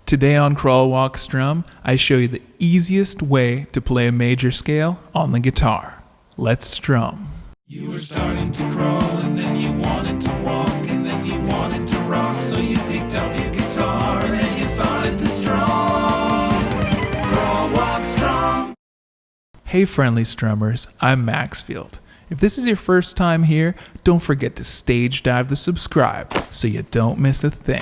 Today on Crawl, Walk, Strum, I show you the easiest way to play a major scale on the guitar. Let's strum. You were starting to crawl and then you wanted to walk and then you wanted to rock, so you picked up your guitar and you started to strum. Crawl, walk, strum. Hey friendly strummers, I'm MAXXFIELD. If this is your first time here, don't forget to stage dive the subscribe so you don't miss a thing.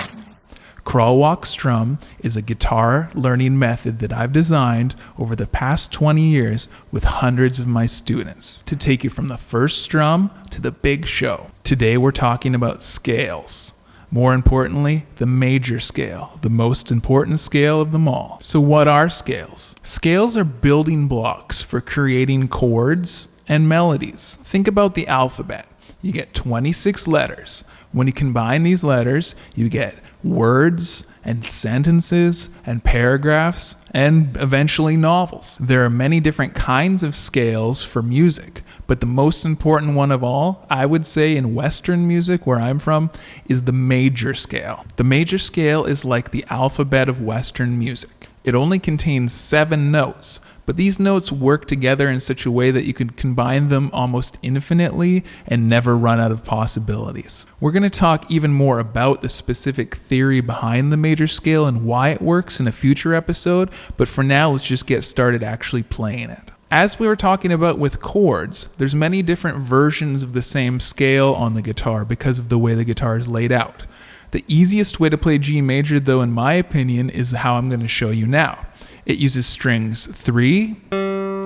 Crawl, Walk, Strum is a guitar learning method that I've designed over the past 20 years with hundreds of my students to take you from the first strum to the big show. Today we're talking about scales. More importantly, the major scale, the most important scale of them all. So what are scales? Scales are building blocks for creating chords and melodies. Think about the alphabet. You get 26 letters. When you combine these letters, you get words and sentences and paragraphs and eventually novels. There are many different kinds of scales for music, but the most important one of all, I would say in Western music where I'm from, is the major scale. The major scale is like the alphabet of Western music. It only contains 7 notes, but these notes work together in such a way that you can combine them almost infinitely and never run out of possibilities. We're going to talk even more about the specific theory behind the major scale and why it works in a future episode, but for now, let's just get started actually playing it. As we were talking about with chords, there's many different versions of the same scale on the guitar because of the way the guitar is laid out. The easiest way to play G major, though, in my opinion, is how I'm going to show you now. It uses strings 3,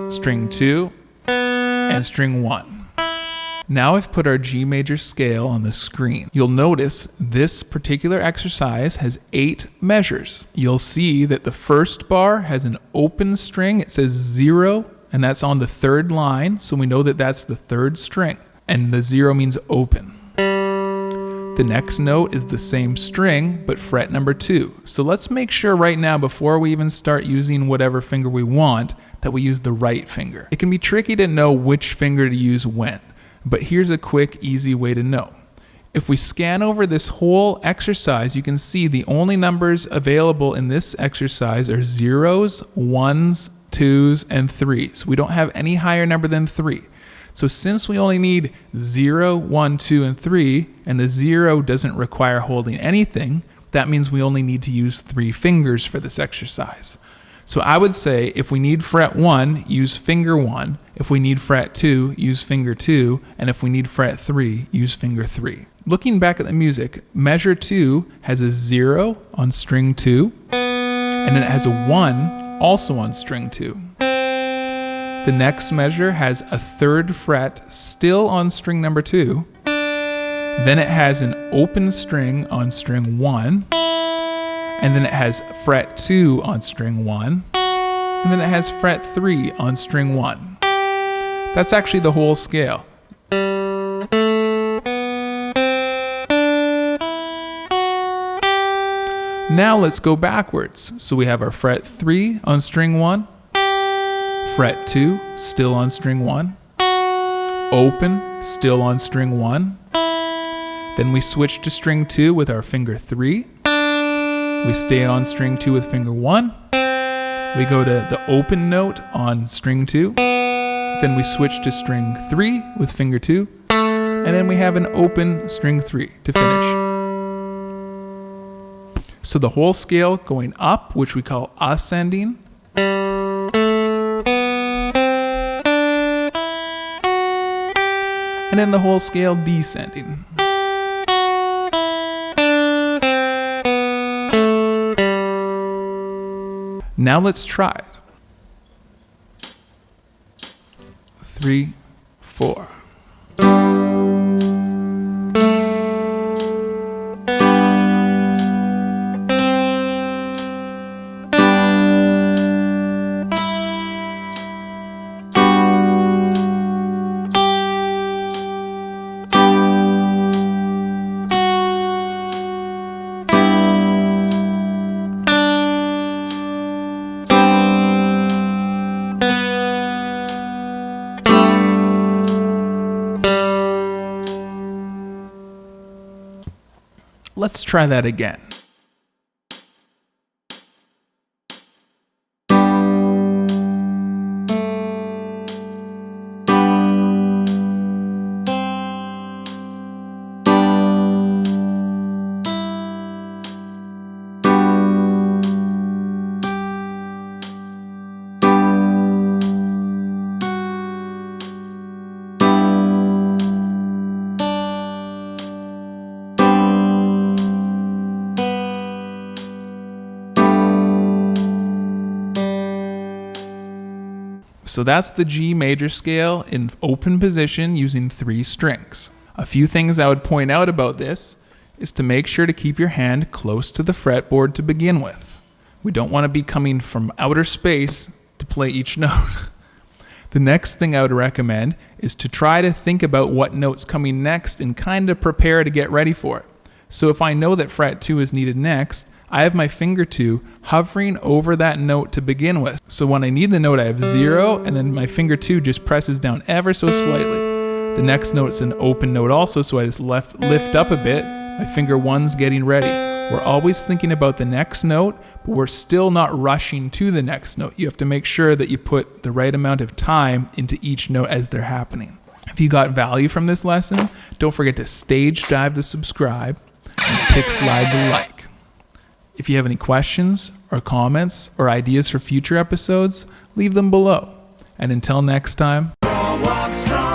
string 2, and string 1. Now I've put our G major scale on the screen. You'll notice this particular exercise has 8 measures. You'll see that the first bar has an open string. It says 0, and that's on the 3rd line, so we know that that's the 3rd string, and the 0 means open. The next note is the same string, but fret number 2. So let's make sure right now, before we even start using whatever finger we want, that we use the right finger. It can be tricky to know which finger to use when, but here's a quick, easy way to know. If we scan over this whole exercise, you can see the only numbers available in this exercise are 0s, 1s, 2s, and 3s. We don't have any higher number than 3. So since we only need 0, 1, 2, and 3, and the 0 doesn't require holding anything, that means we only need to use 3 fingers for this exercise. So I would say if we need fret 1, use finger 1. If we need fret 2, use finger 2. And if we need fret 3, use finger 3. Looking back at the music, measure 2 has a 0 on string 2, and then it has a 1 also on string 2. The next measure has a 3rd fret still on string number 2. Then it has an open string on string 1. And then it has fret 2 on string 1. And then it has fret 3 on string 1. That's actually the whole scale. Now let's go backwards. So we have our fret 3 on string 1. Fret 2, still on string 1. Open, still on string 1. Then we switch to string 2 with our finger 3. We stay on string 2 with finger 1. We go to the open note on string 2. Then we switch to string 3 with finger 2. And then we have an open string 3 to finish. So the whole scale going up, which we call ascending, and then the whole scale descending. Now let's try it. 3, 4. Let's try that again. So that's the G major scale in open position using 3 strings. A few things I would point out about this is to make sure to keep your hand close to the fretboard to begin with. We don't want to be coming from outer space to play each note. The next thing I would recommend is to try to think about what note's coming next and kind of prepare to get ready for it. So if I know that fret 2 is needed next, I have my finger 2 hovering over that note to begin with. So when I need the note, I have 0, and then my finger 2 just presses down ever so slightly. The next note's an open note also, so I just lift up a bit. My finger 1's getting ready. We're always thinking about the next note, but we're still not rushing to the next note. You have to make sure that you put the right amount of time into each note as they're happening. If you got value from this lesson, don't forget to stage dive the subscribe and pick slide the like. If you have any questions or comments or ideas for future episodes, leave them below. And until next time, Crawl, walk, strong.